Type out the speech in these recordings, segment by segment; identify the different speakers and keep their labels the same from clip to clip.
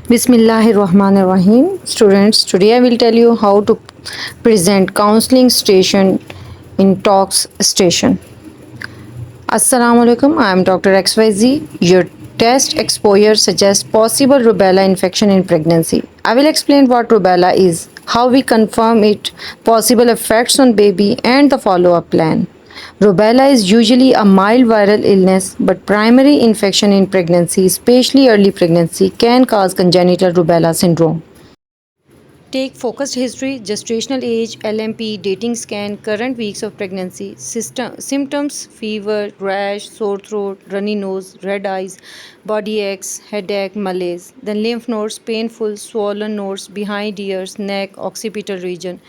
Speaker 1: Bismillahirrahmanirrahim. Students, today I will tell you how to present counseling station in talks station. Assalamu alaikum. I am Dr. XYZ. Your test exposure suggests possible rubella infection in pregnancy. I will explain what rubella is, how we confirm it, possible effects on baby, and the follow-up plan. Rubella is usually a mild viral illness, but primary infection in pregnancy, especially early pregnancy, can cause congenital rubella syndrome. Take focused history, gestational age, LMP, dating scan, current weeks of pregnancy, symptoms, fever, rash, sore throat, runny nose, red eyes, body aches, headache, malaise. Then lymph nodes, painful, swollen nodes behind ears, neck, occipital region.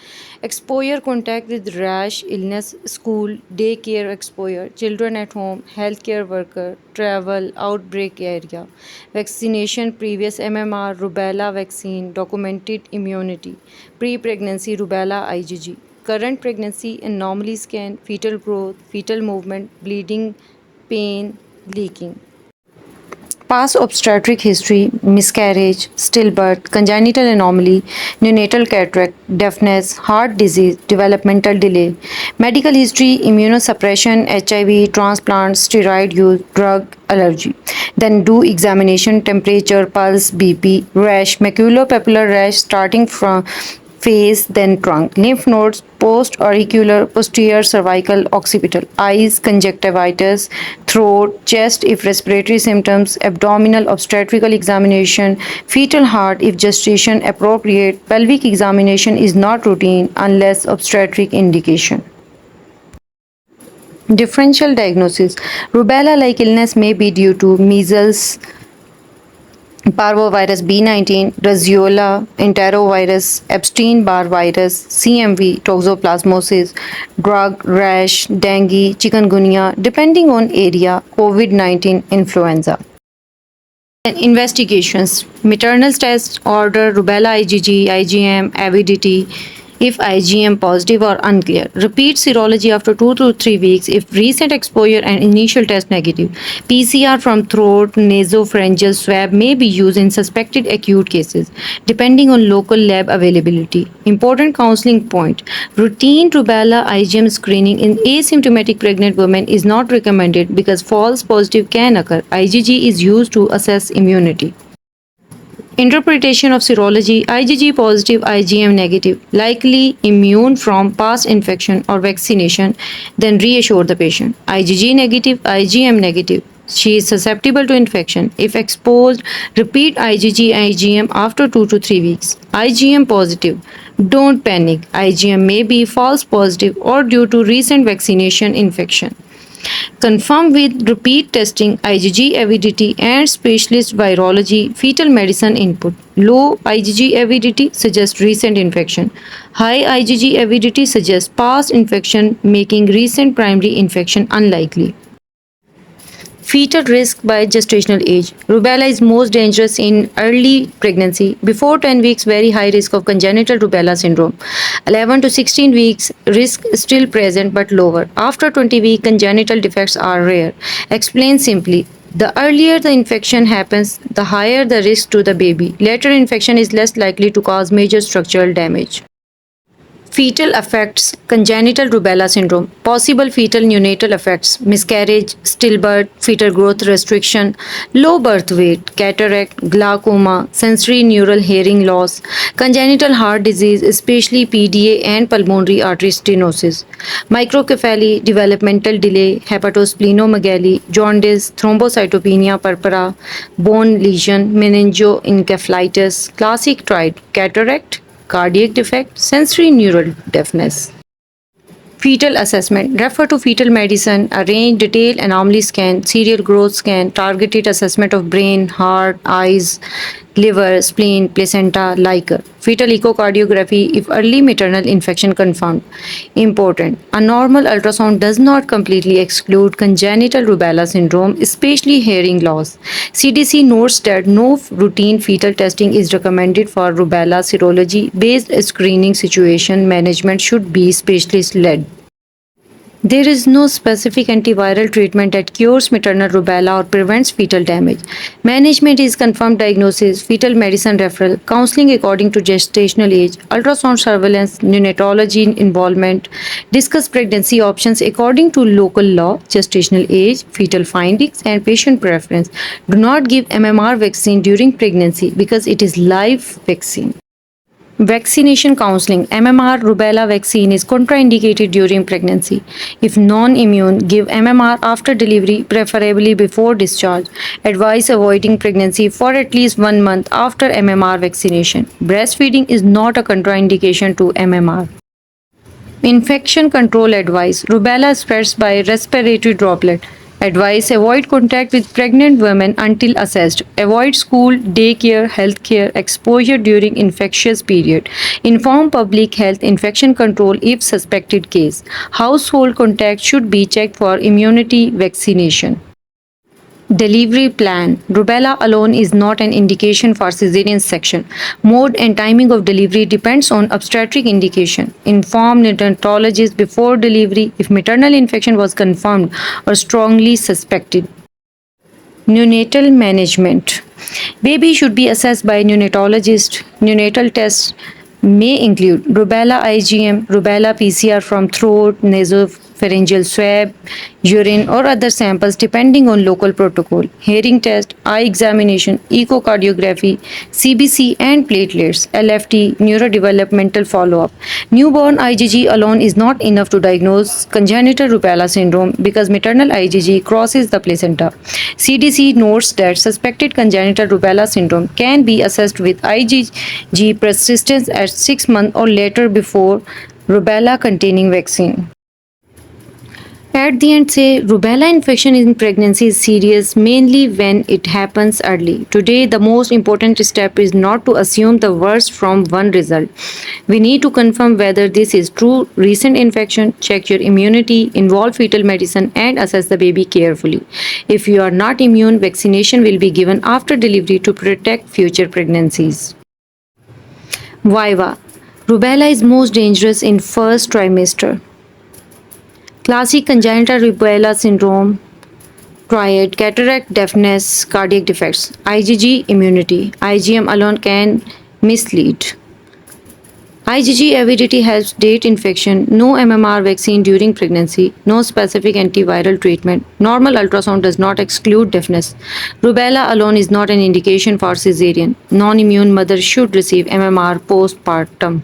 Speaker 1: Exposure contact with rash, illness, school, daycare exposure, children at home, healthcare worker, travel, outbreak area. Vaccination, previous MMR, rubella vaccine, documented immunity. Pre-pregnancy rubella IgG. Current pregnancy anomaly scan, fetal growth, fetal movement, bleeding, pain, leaking. Past obstetric history, miscarriage, stillbirth, congenital anomaly, neonatal cataract, deafness, heart disease, developmental delay. Medical history, immunosuppression, HIV, transplant, steroid use, drug allergy. Then do examination, temperature, pulse, BP, rash, maculopapular rash starting from face, then trunk, lymph nodes, post auricular, posterior cervical, occipital, eyes, conjunctivitis, throat, chest if respiratory symptoms, abdominal obstetrical examination, fetal heart if gestation appropriate, pelvic examination is not routine unless obstetric indication. Differential diagnosis. Rubella like illness may be due to measles, parvovirus B19, Roseola, enterovirus, Epstein-Barr virus, CMV, toxoplasmosis, drug, rash, dengue, chikungunya, depending on area, COVID-19, influenza. Investigations. Maternal test order, rubella IgG, IgM, avidity, if IgM positive or unclear. Repeat serology after 2 to 3 weeks if recent exposure and initial test negative. PCR from throat, nasopharyngeal swab may be used in suspected acute cases, depending on local lab availability. Important counseling point. Routine rubella IgM screening in asymptomatic pregnant women is not recommended because false positive can occur. IgG is used to assess immunity. Interpretation of serology: IgG positive, IgM negative, likely immune from past infection or vaccination, then reassure the patient. IgG negative, IgM negative, she is susceptible to infection. If exposed, repeat IgG IgM after 2 to 3 weeks. IgM positive, don't panic. IgM may be false positive or due to recent vaccination infection. Confirm with repeat testing, IgG avidity, and specialist virology, fetal medicine input. Low IgG avidity suggests recent infection. High IgG avidity suggests past infection, making recent primary infection unlikely. Fetal risk by gestational age. Rubella is most dangerous in early pregnancy. Before 10 weeks, very high risk of congenital rubella syndrome. 11 to 16 weeks, risk still present but lower. After 20 weeks, congenital defects are rare. Explain simply. The earlier the infection happens, the higher the risk to the baby. Later infection is less likely to cause major structural damage. Fetal effects, congenital rubella syndrome, possible fetal neonatal effects, miscarriage, stillbirth, fetal growth restriction, low birth weight, cataract, glaucoma, sensory neural hearing loss, congenital heart disease, especially PDA and pulmonary artery stenosis, microcephaly, developmental delay, hepatosplenomegaly, jaundice, thrombocytopenia purpura, bone lesion, meningoencephalitis, classic triad, cataract, cardiac defect, sensory neural deafness. Fetal assessment. Refer to fetal medicine, arrange detailed anomaly scan, serial growth scan, targeted assessment of brain, heart, eyes, liver, spleen, placenta, liquor. Fetal echocardiography if early maternal infection confirmed. Important. A normal ultrasound does not completely exclude congenital rubella syndrome, especially hearing loss. CDC notes that no routine fetal testing is recommended for rubella serology based screening situation management should be specialist led. There is no specific antiviral treatment that cures maternal rubella or prevents fetal damage. Management is confirmed diagnosis, fetal medicine referral, counseling according to gestational age, ultrasound surveillance, neonatology involvement, discuss pregnancy options according to local law, gestational age, fetal findings, and patient preference. Do not give MMR vaccine during pregnancy because it is live vaccine. Vaccination counseling MMR rubella vaccine is contraindicated during pregnancy. If non immune, give MMR after delivery, preferably before discharge. Advise avoiding pregnancy for at least 1 month after MMR vaccination. Breastfeeding is not a contraindication to MMR. Infection control advice Rubella spreads by respiratory droplet. Advice avoid contact with pregnant women until assessed. Avoid school, daycare, healthcare exposure during infectious period. Inform public health infection control if suspected case. Household contact should be checked for immunity vaccination. Delivery plan. Rubella alone is not an indication for cesarean section. Mode and timing of delivery depends on obstetric indication. Inform neonatologist before delivery if maternal infection was confirmed or strongly suspected. Neonatal management. Baby should be assessed by neonatologist. Neonatal tests may include rubella IgM, rubella PCR from throat, nasopharyngeal swab, urine, or other samples depending on local protocol, hearing test, eye examination, echocardiography, CBC, and platelets, LFT, neurodevelopmental follow up. Newborn IgG alone is not enough to diagnose congenital rubella syndrome because maternal IgG crosses the placenta. CDC notes that suspected congenital rubella syndrome can be assessed with IgG persistence at 6 months or later before rubella containing vaccine. At the end, say rubella infection in pregnancy is serious mainly when it happens early. Today, the most important step is not to assume the worst from one result. We need to confirm whether this is true recent infection, check your immunity, involve fetal medicine, and assess the baby carefully. If you are not immune, vaccination will be given after delivery to protect future pregnancies. Viva. Rubella is most dangerous in first trimester. Classic congenital rubella syndrome, triad, cataract, deafness, cardiac defects, IgG immunity. IgM alone can mislead. IgG avidity helps date infection, no MMR vaccine during pregnancy, no specific antiviral treatment. Normal ultrasound does not exclude deafness. Rubella alone is not an indication for cesarean. Non immune mothers should receive MMR postpartum.